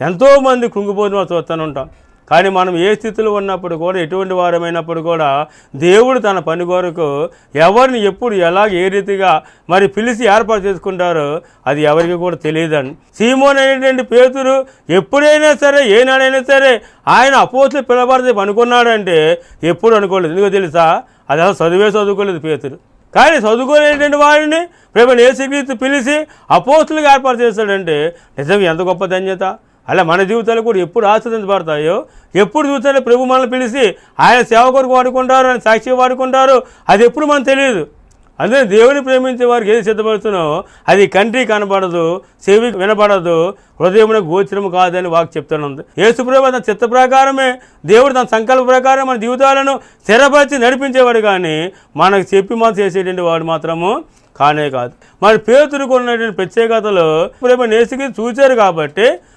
ఎంతోమంది కృంగిపోతున్న చూస్తూనే ఉంటాం. కానీ మనం ఏ స్థితిలో ఉన్నప్పుడు కూడా, ఎటువంటి వారమైనప్పుడు కూడా దేవుడు తన పని కొరకు ఎవరిని ఎప్పుడు ఎలాగ ఏ రీతిగా మరి పిలిచి ఏర్పాటు చేసుకుంటారో అది ఎవరికి కూడా తెలియదండి. సీమోన్ అనేటువంటి పేతురు ఎప్పుడైనా సరే, ఏనాడైనా సరే ఆయన అపోస్తులు పిలవబడితే అనుకున్నాడంటే ఎప్పుడు అనుకోలేదు. ఎందుకో తెలుసా? అది అసలు చదువుకోలేదు పేతురు. కానీ చదువుకోలేటువంటి వాడిని ప్రభువైన యేసుక్రీస్తు పిలిచి అపోస్తులుగా ఏర్పాటు చేస్తాడంటే నిజంగా ఎంత గొప్ప ధన్యత. అలా మన జీవితాలు కూడా ఎప్పుడు ఆస్వాదించబడతాయో, ఎప్పుడు చూస్తే ప్రభు మనల్ని పిలిచి ఆయన సేవ కొరకు వాడుకుంటారు, ఆయన సాక్షి వాడుకుంటారు, అది ఎప్పుడు మనకు తెలియదు. అందుకే దేవుని ప్రేమించే వారికి ఏది సిద్ధపడుతున్నావు అది కంటికి కనబడదు, చెవికి వినబడదు, హృదయమునకు గోచరము కాదని వాక్కు చెప్తున్నది. యేసు ప్రభువు తన చిత్త ప్రకారమే, దేవుడు తన సంకల్ప ప్రకారం మన జీవితాలను స్థిరపరిచి నడిపించేవాడు, కానీ మనకు చెప్పి మనం చేసేటువంటి వాడు మాత్రము కానే కాదు. మరి పేతురుకు ఉన్నటువంటి ప్రత్యేకతలు ప్రభువైన యేసుక్రీస్తు చూశారు కాబట్టి